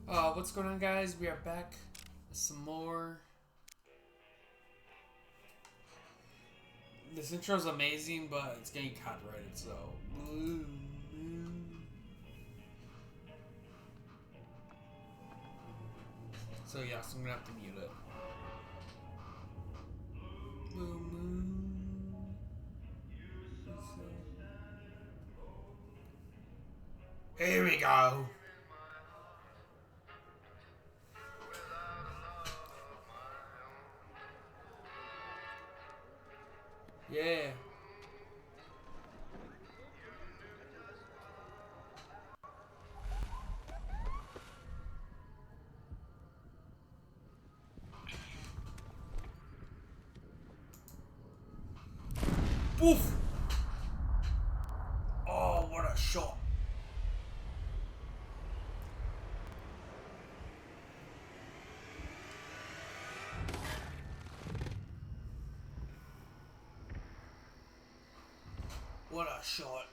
What's going on, guys? We are back with some more. This intro is amazing, but it's getting copyrighted, so. So, yes, I'm gonna have to mute it. Here we go. Yeah. Oof. Oh, what a shot. What a shot.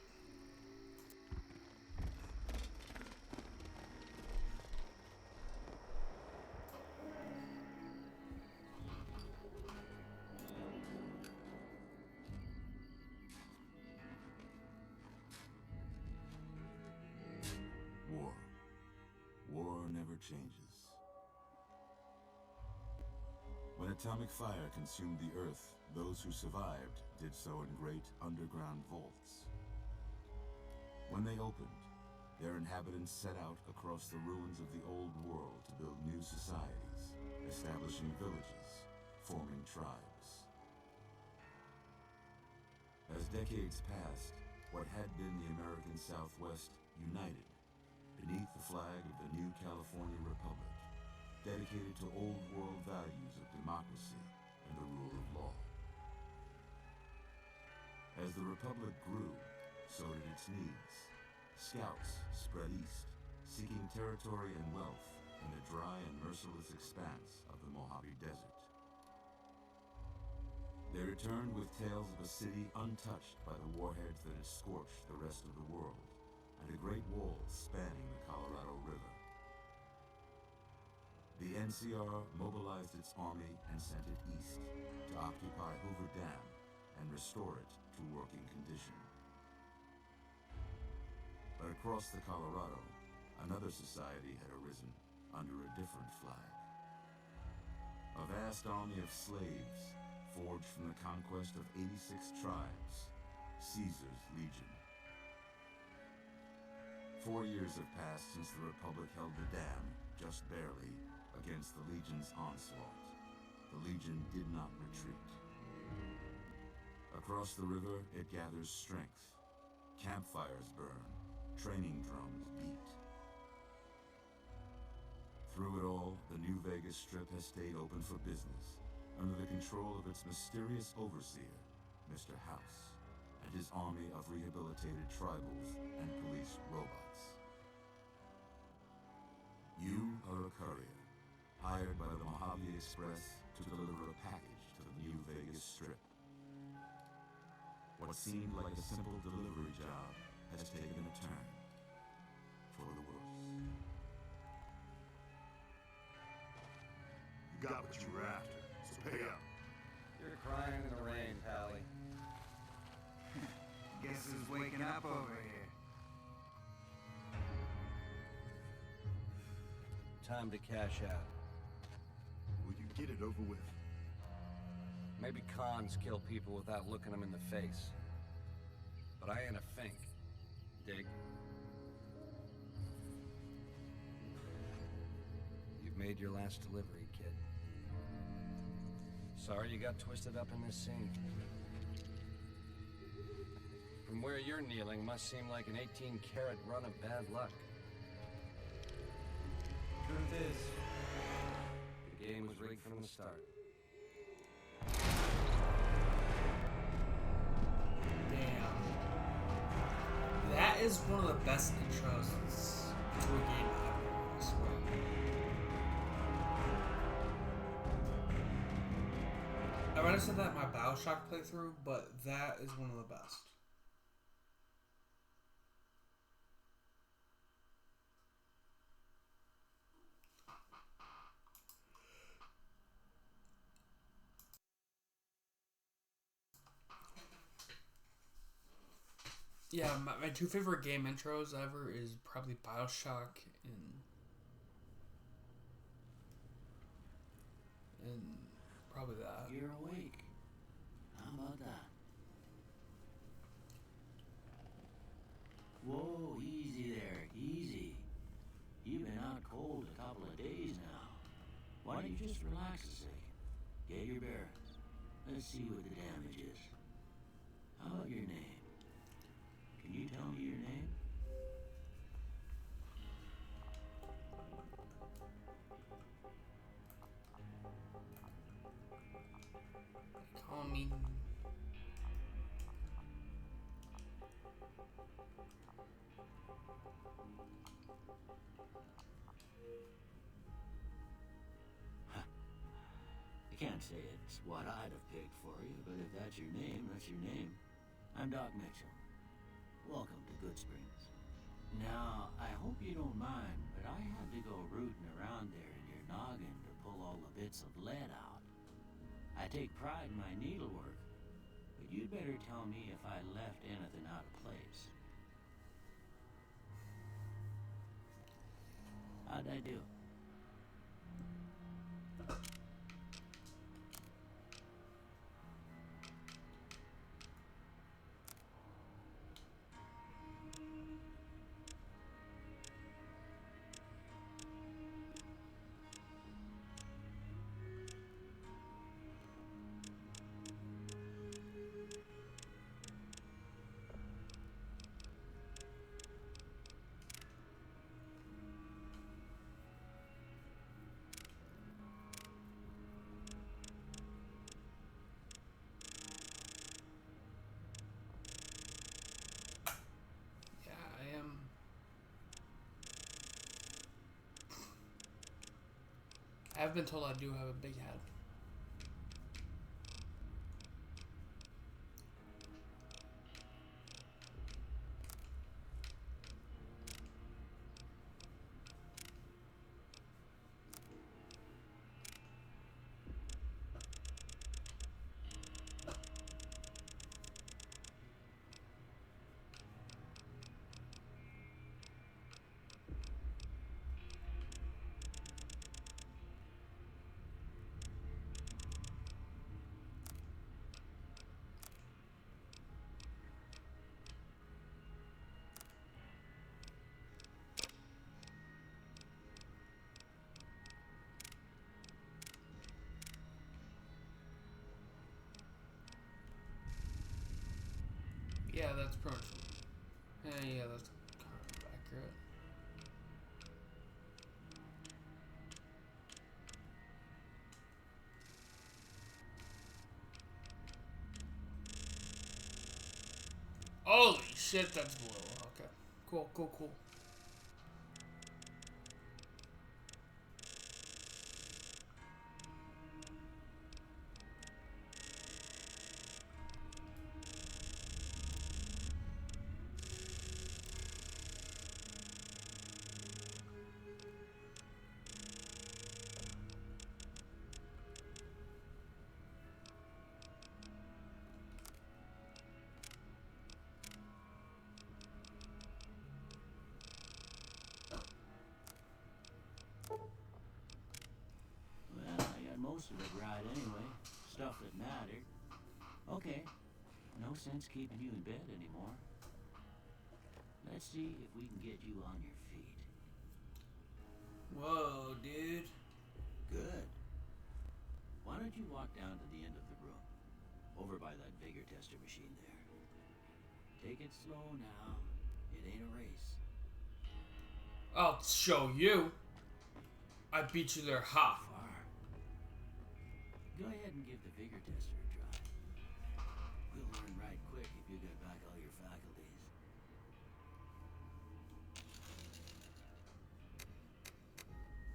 War. War never changes. When atomic fire consumed the Earth, those who survived did so in great underground vaults. When they opened, their inhabitants set out across the ruins of the old world to build new societies, establishing villages, forming tribes. As decades passed, what had been the American Southwest united beneath the flag of the new California Republic, dedicated to old world values of democracy and the rule of law. As the Republic grew, so did its needs. Scouts spread east, seeking territory and wealth in the dry and merciless expanse of the Mojave Desert. They returned with tales of a city untouched by the warheads that had scorched the rest of the world, and a great wall spanning the Colorado River. The NCR mobilized its army and sent it east to occupy Hoover Dam and restore it to working condition. But across the Colorado, another society had arisen under a different flag. A vast army of slaves forged from the conquest of 86 tribes, Caesar's Legion. 4 years have passed since the Republic held the dam, just barely, against the Legion's onslaught. The Legion did not retreat. Across the river, it gathers strength. Campfires burn, training drums beat. Through it all, the new Vegas Strip has stayed open for business, under the control of its mysterious overseer, Mr. House, and his army of rehabilitated tribals and police robots. You are a courier, hired by the Mojave Express to deliver a package to the new Vegas Strip. What seemed like a simple delivery job has taken a turn for the worse. You got what you were after, so pay up. You're crying in the rain, Pally. Guess who's waking up over here? Time to cash out. Will you get it over with? Maybe cons kill people without looking them in the face. But I ain't a fink. Dig? You've made your last delivery, kid. Sorry you got twisted up in this scene. From where you're kneeling must seem like an 18-carat run of bad luck. Truth is, the game was rigged from the start. Damn. That is one of the best intros to a game ever, I swear. I might have said that in my Bioshock playthrough, but that is one of the best. Yeah, my two favorite game intros ever is probably Bioshock and probably that. You're awake. How about that? Whoa, easy there, easy. You've been out cold a couple of days now. Why don't you just relax a second? Get your bearings. Let's see what the damage is. How about your name? Can you tell me your name? Call me. I can't say it's what I'd have picked for you, but if that's your name, that's your name. I'm Doc Mitchell. Welcome to Good Springs. Now, I hope you don't mind, but I had to go rooting around there in your noggin to pull all the bits of lead out. I take pride in my needlework, but you'd better tell me if I left anything out of place. How'd I do? Yeah, I am. I've been told I do have a big head. Yeah, that's pretty much. Yeah, that's kind of accurate. Holy shit, that's blue. Okay. Cool, cool, cool. Well, I got most of it right anyway. Stuff that mattered. Okay. No sense keeping you in bed anymore. Let's see if we can get you on your feet. Whoa, dude. Good. Why don't you walk down to the end of the room? Over by that vigor tester machine there. Take it slow now. It ain't a race. I'll show you. I beat you there hot. Far. Go ahead and give the vigor tester a try. We'll learn right quick if you get back all your faculties.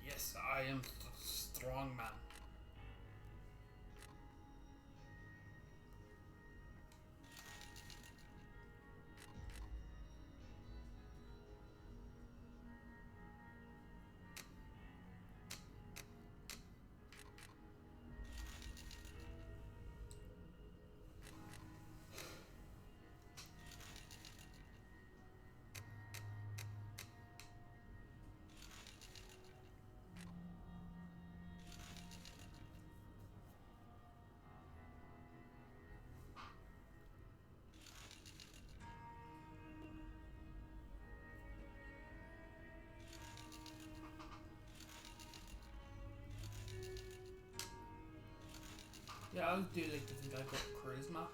Yes, I am a strong man. Dogs do like to think I got charisma.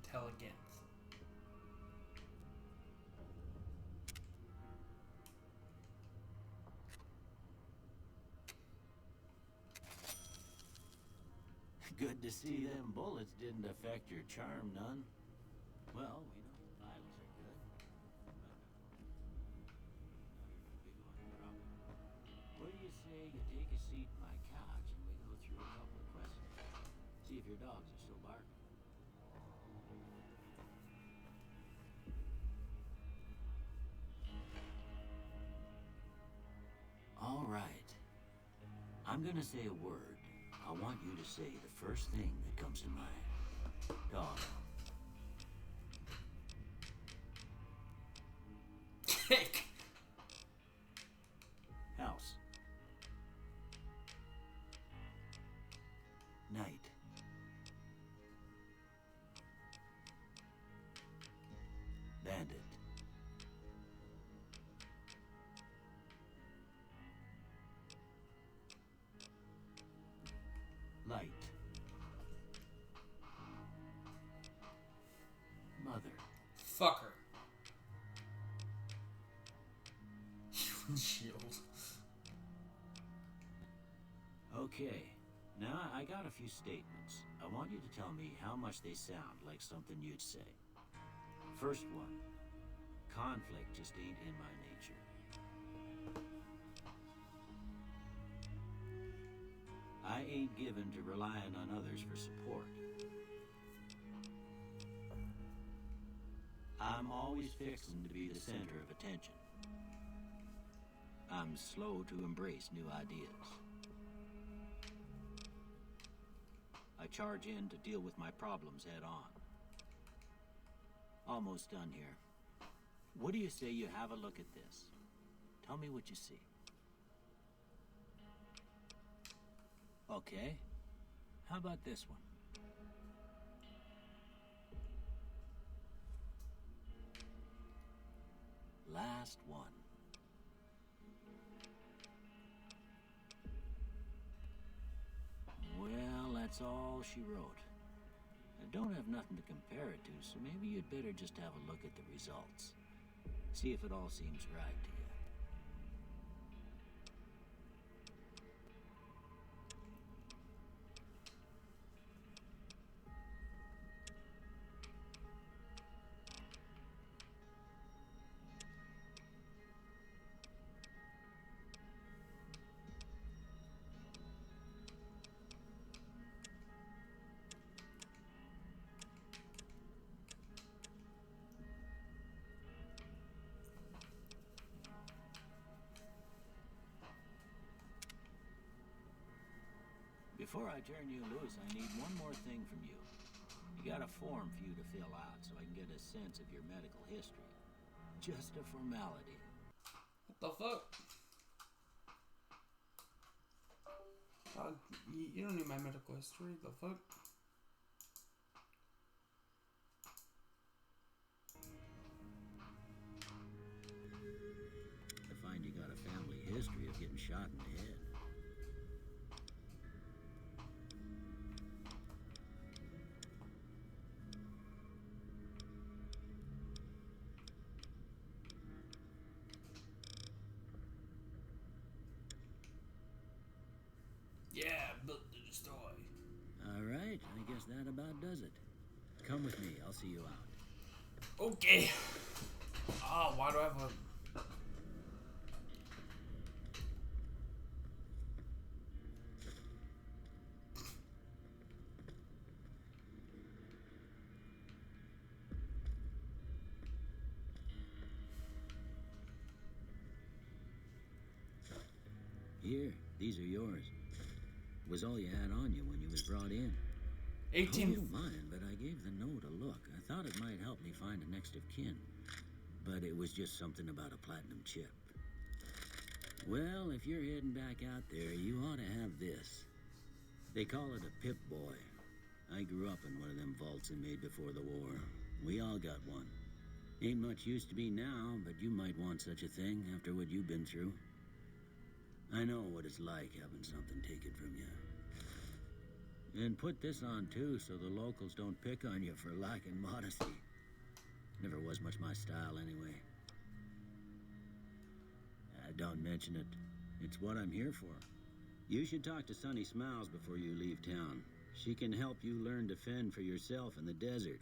Intelligence. Good to see them bullets didn't affect your charm none. Well, we know the vitals are good. What do you say you take a seat on my couch and we go through a couple of questions? See if your dogs are still barking. All right. I'm gonna say a word. I want you to say the first thing that comes to mind. Dog. Kick. House. Night. Bandit. Light. Mother. Fucker. Shield. Okay. Now I got a few statements. I want you to tell me how much they sound like something you'd say. First one. Conflict just ain't in my nature. I ain't given to relying on others for support. I'm always fixing to be the center of attention. I'm slow to embrace new ideas. I charge in to deal with my problems head on. Almost done here. What do you say you have a look at this? Tell me what you see. Okay. How about this one? Last one. Well, that's all she wrote. I don't have nothing to compare it to, so maybe you'd better just have a look at the results. See if it all seems right to you. Before I turn you loose, I need one more thing from you. You got a form for you to fill out so I can get a sense of your medical history. Just a formality. What the fuck? You don't need my medical history. The fuck? I find you got a family history of getting shot in the head. Yeah, built to destroy. All right, I guess that about does it. Come with me, I'll see you out. Okay. Oh, why do I have a... Here, these are yours. Was all you had on you when you was brought in. 18. Hope you don't mind, but I gave the note a look. I thought it might help me find a next of kin. But it was just something about a platinum chip. Well, if you're heading back out there, you ought to have this. They call it a Pip-Boy. I grew up in one of them vaults they made before the war. We all got one. Ain't much use to me now, but you might want such a thing after what you've been through. I know what it's like having something taken from you. And put this on too, so the locals don't pick on you for lacking modesty. Never was much my style anyway. Don't mention it. It's what I'm here for. You should talk to Sunny Smiles before you leave town. She can help you learn to fend for yourself in the desert.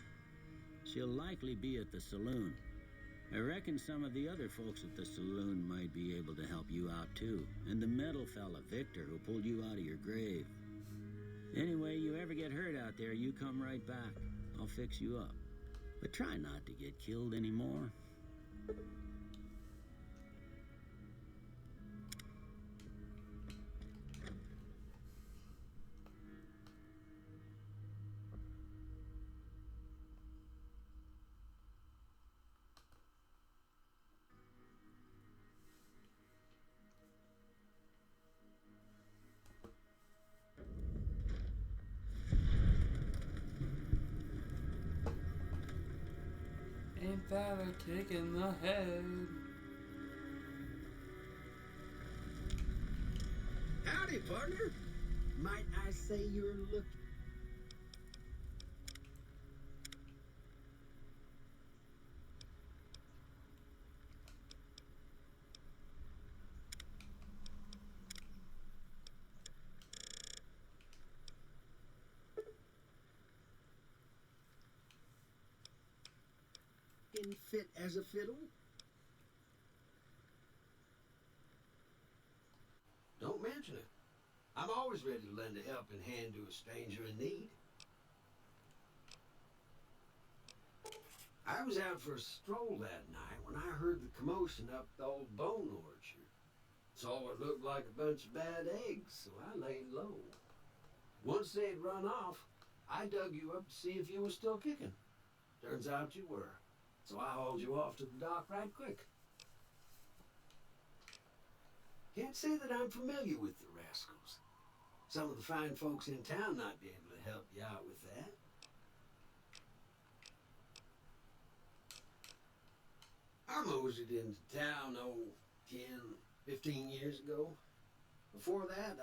She'll likely be at the saloon. I reckon some of the other folks at the saloon might be able to help you out too. And the metal fella, Victor, who pulled you out of your grave. Anyway, you ever get hurt out there, you come right back. I'll fix you up. But try not to get killed anymore. Ain't that a kick in the head? Howdy, partner. Might I say you're looking... fit as a fiddle? Don't mention it. I'm always ready to lend a helping hand to a stranger in need. I was out for a stroll that night when I heard the commotion up the old bone orchard. Saw what looked like a bunch of bad eggs, so I laid low. Once they'd run off, I dug you up to see if you were still kicking. Turns out you were, so I hauled you off to the dock right quick. Can't say that I'm familiar with the rascals. Some of the fine folks in town might be able to help you out with that. I moseyed into town, 10, 15 years ago. Before that,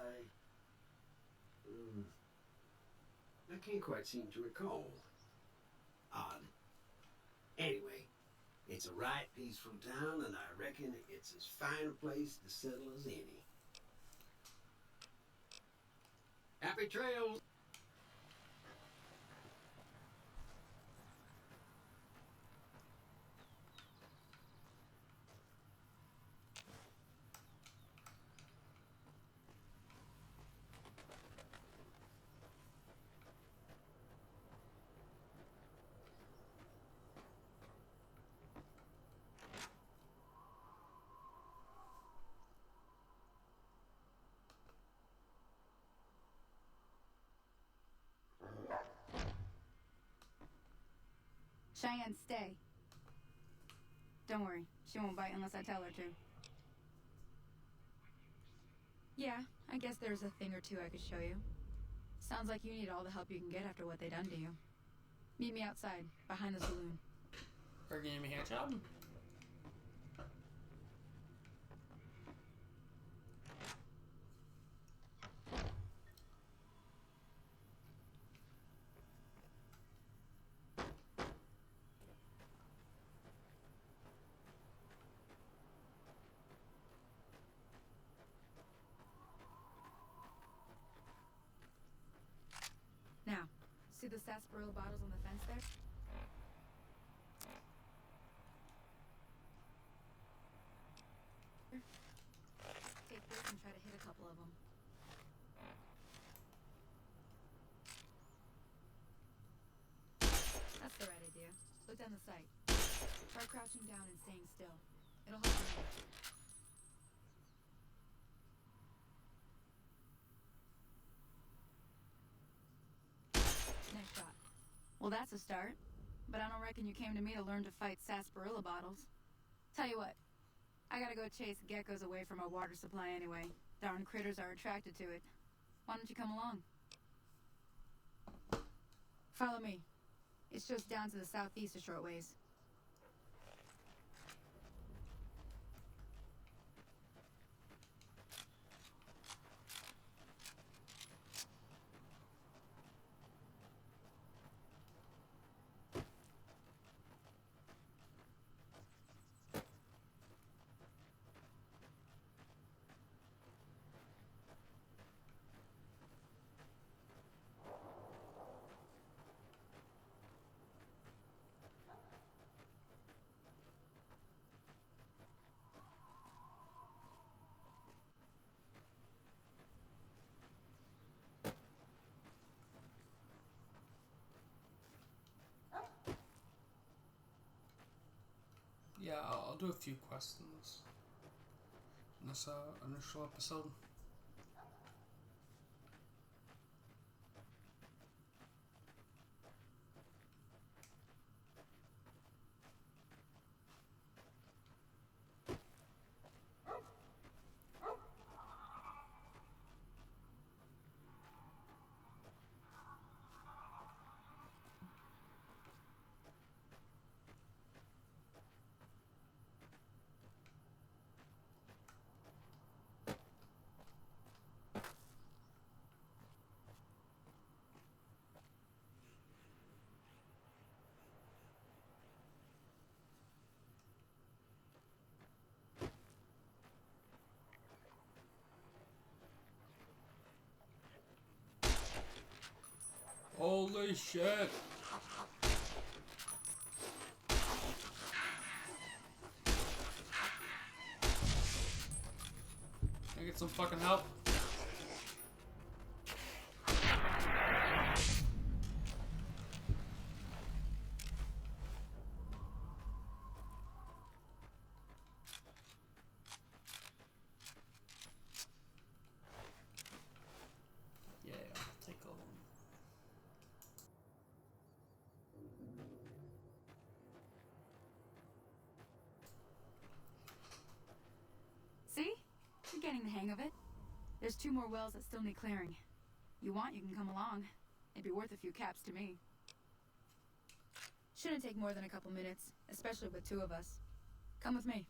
I can't quite seem to recall. Odd. Anyway, it's a right peaceful town, and I reckon it's as fine a place to settle as any. Happy trails! Cheyenne, stay. Don't worry, she won't bite unless I tell her to. Yeah, I guess there's a thing or two I could show you. Sounds like you need all the help you can get after what they done to you. Meet me outside, behind the saloon. We're gonna be hand job. Now, see the sarsaparilla bottles on the fence there? Take this and try to hit a couple of them. That's the right idea. Look down the sight. Try crouching down and staying still. It'll help you. Nice shot. Well, that's a start. But I don't reckon you came to me to learn to fight sarsaparilla bottles. Tell you what, I gotta go chase geckos away from our water supply anyway. Darn critters are attracted to it. Why don't you come along? Follow me. It's just down to the southeast a short ways. I'll do a few quests in this initial episode. Holy shit! Can I get some fucking help? Yeah, I'll take a look. See? You're getting the hang of it. There's 2 more wells that still need clearing. You want, you can come along. It'd be worth a few caps to me. Shouldn't take more than a couple minutes, especially with 2 of us. Come with me.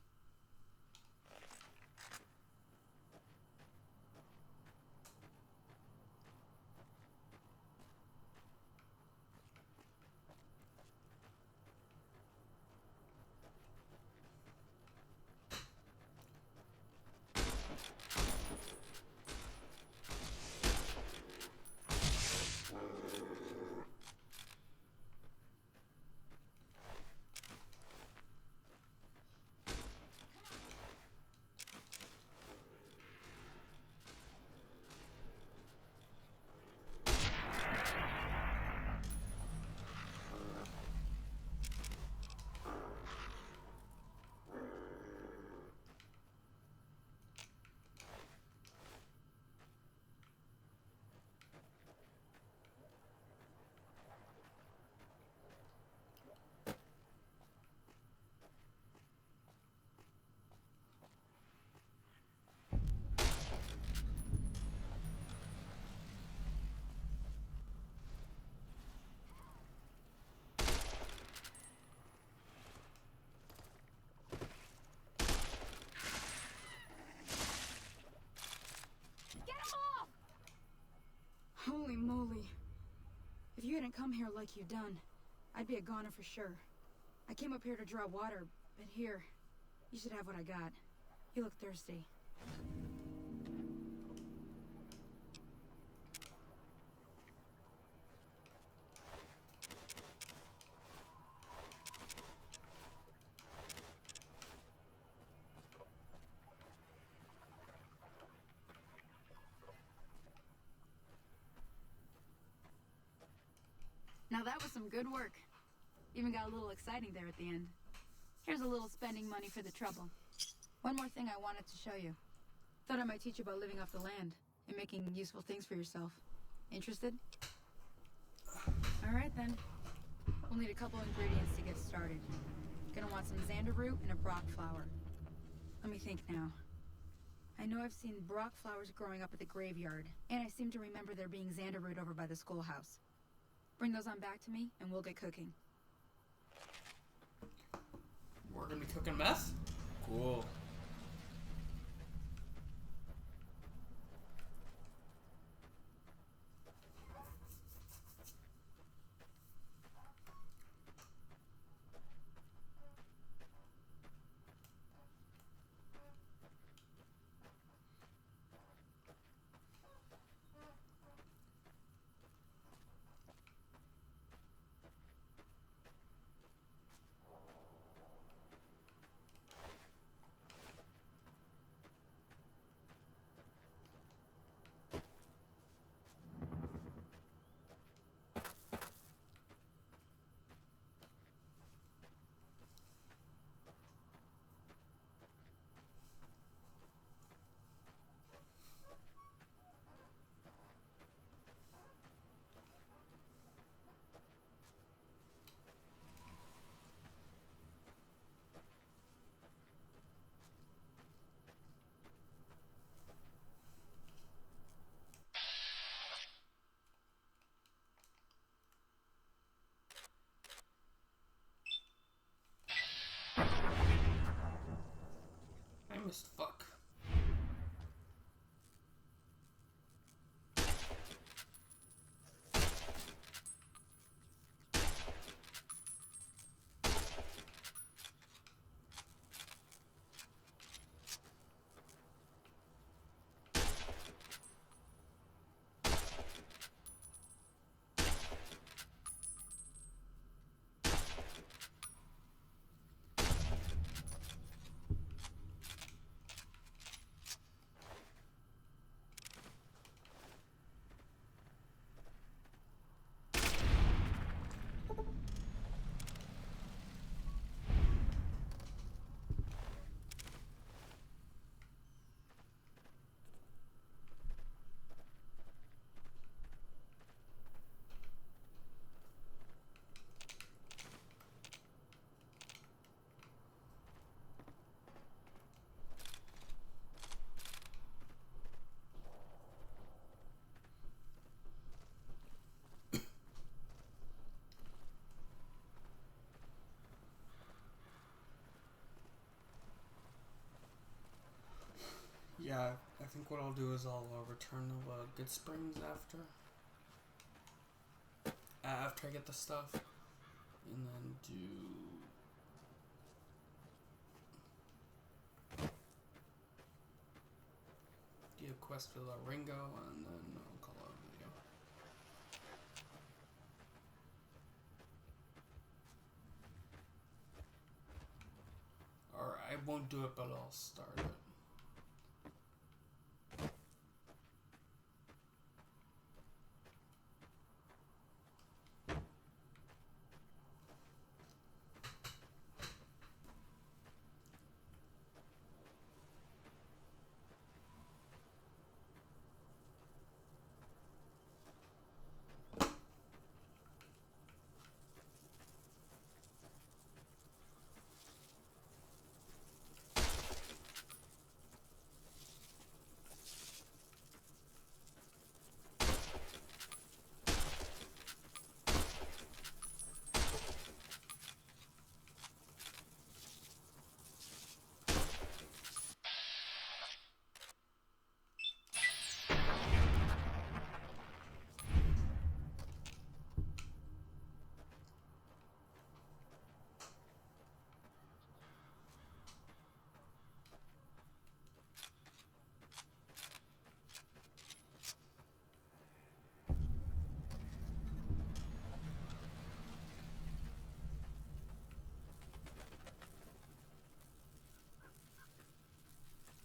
Holy moly. If you hadn't come here like you done, I'd be a goner for sure. I came up here to draw water, but here, you should have what I got. You look thirsty. Now that was some good work. Even got a little exciting there at the end. Here's a little spending money for the trouble. One more thing I wanted to show you. Thought I might teach you about living off the land and making useful things for yourself. Interested? Alright then. We'll need a couple ingredients to get started. Gonna want some xander root and a brock flower. Let me think now. I know I've seen brock flowers growing up at the graveyard, and I seem to remember there being xander root over by the schoolhouse. Bring those on back to me, and we'll get cooking. We're gonna be cooking meth? Cool. dumb as fuck. Yeah, I think what I'll do is I'll return to Good Springs after I get the stuff, and then do a quest with Ringo, and then I'll call it a video. Or I won't do it, but I'll start it.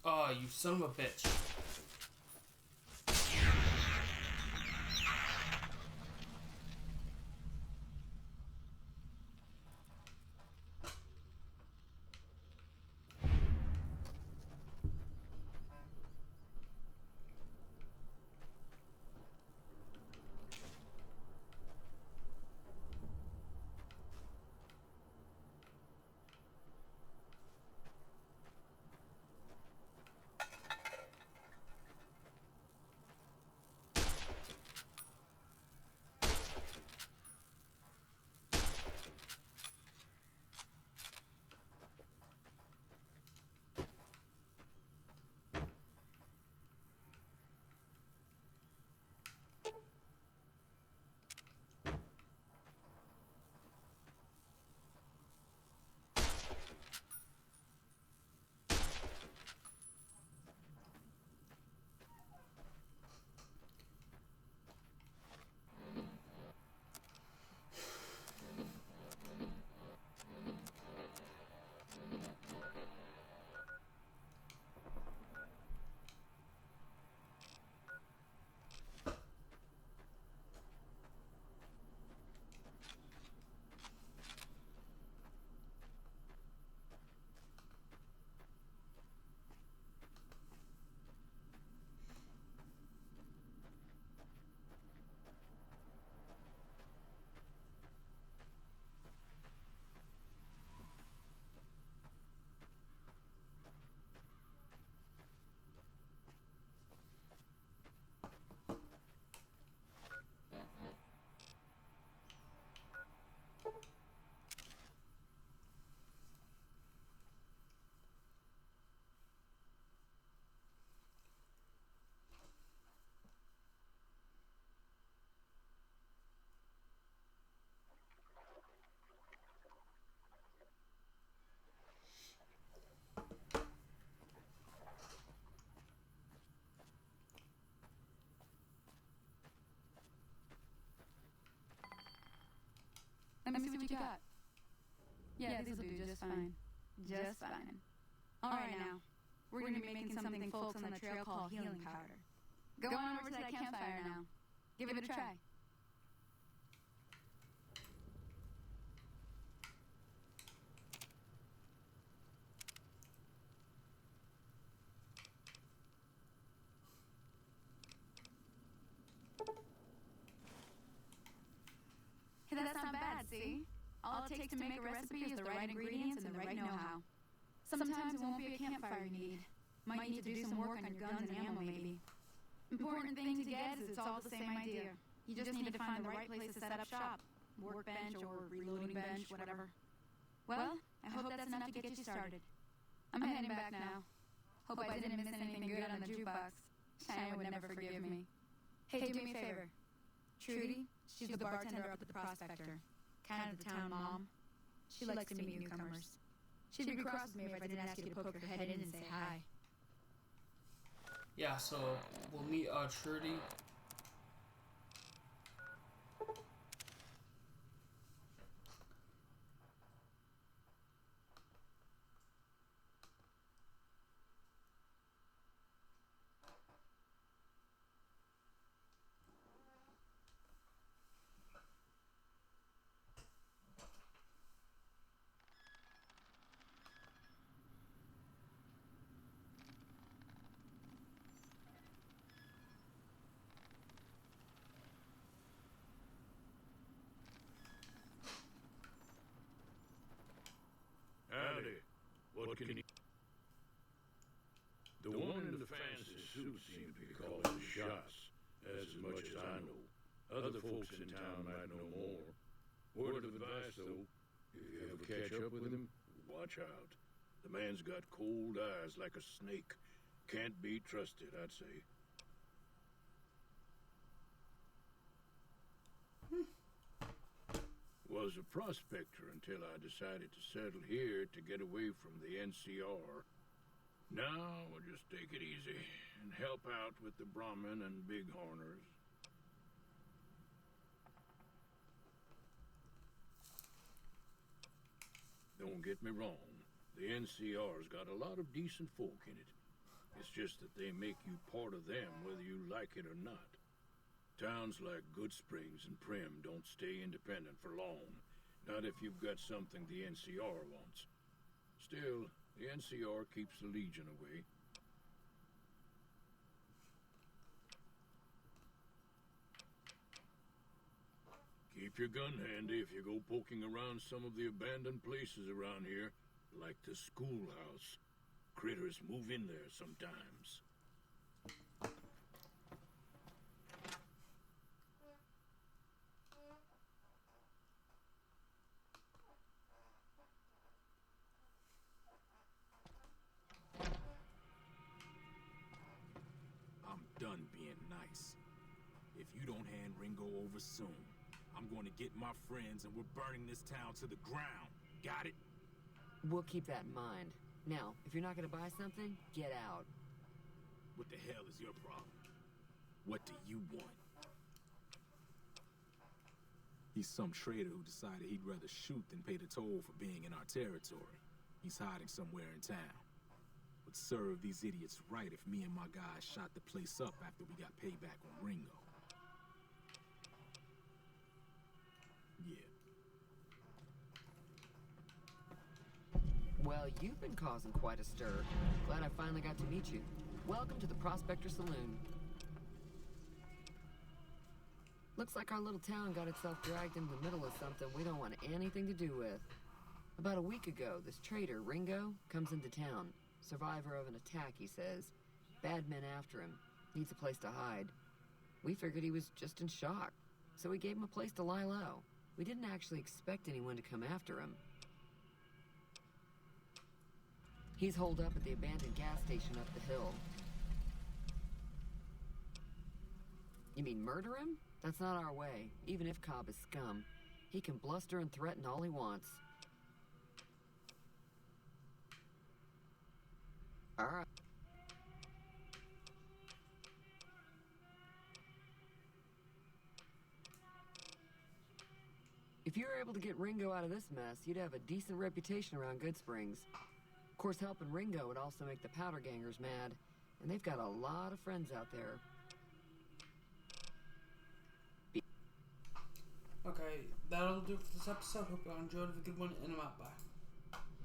Oh, you son of a bitch. Let me see what you got. Yeah, these will do just fine. Just fine. Alright now, we're gonna be making something folks on the trail call healing powder. Go on over to that campfire now. Give it a try. Hey, that's not bad, see? All it takes to make a recipe is the right ingredients and the right know-how. Sometimes it won't be a campfire you need. Might need to do some work on your guns and ammo, maybe. Important thing to get is it's all the same idea. You just need to find the right place to set up shop. Workbench or reloading bench, whatever. Well, I hope that's enough to get you started. I'm heading back now. Hope I didn't miss anything good on the jukebox. China would never forgive me. Hey, do me a favor. Trudy, she's the bartender up at the Prospector. Kind of the town mom. She likes to meet newcomers. She'd be cross with me if I didn't ask you to poke your head in and say hi. Yeah, so we'll meet Trudy. Howdy. What can you... The one in the fancy suit seemed to be calling the shots, as much as I know. Other folks in town might know more. Word of advice, though, if you ever catch up with him, watch out. The man's got cold eyes like a snake. Can't be trusted, I'd say. Was a prospector until I decided to settle here to get away from the NCR. Now we'll just take it easy and help out with the Brahmin and Bighorners. Don't get me wrong, the NCR's got a lot of decent folk in it. It's just that they make you part of them whether you like it or not. Towns like Goodsprings and Prim don't stay independent for long. Not if you've got something the NCR wants. Still, the NCR keeps the Legion away. Keep your gun handy if you go poking around some of the abandoned places around here, like the schoolhouse. Critters move in there sometimes. I'm done being nice. If you don't hand Ringo over soon, I'm going to get my friends and we're burning this town to the ground. Got it? We'll keep that in mind. Now, if you're not going to buy something, get out. What the hell is your problem? What do you want? He's some trader who decided he'd rather shoot than pay the toll for being in our territory. He's hiding somewhere in town. Would serve these idiots right if me and my guys shot the place up after we got payback on Ringo. Yeah. Well, you've been causing quite a stir. Glad I finally got to meet you. Welcome to the Prospector Saloon. Looks like our little town got itself dragged into the middle of something we don't want anything to do with. About a week ago, this trader, Ringo, comes into town. Survivor of an attack, he says. Bad men after him. Needs a place to hide. We figured he was just in shock, so we gave him a place to lie low. We didn't actually expect anyone to come after him. He's holed up at the abandoned gas station up the hill. You mean murder him? That's not our way, even if Cobb is scum. He can bluster and threaten all he wants. All right. If you were able to get Ringo out of this mess, you'd have a decent reputation around Goodsprings. Of course, helping Ringo would also make the Powder Gangers mad, and they've got a lot of friends out there. Okay, that'll do it for this episode. Hope you all enjoyed. Have a good one, and I'm out. Bye.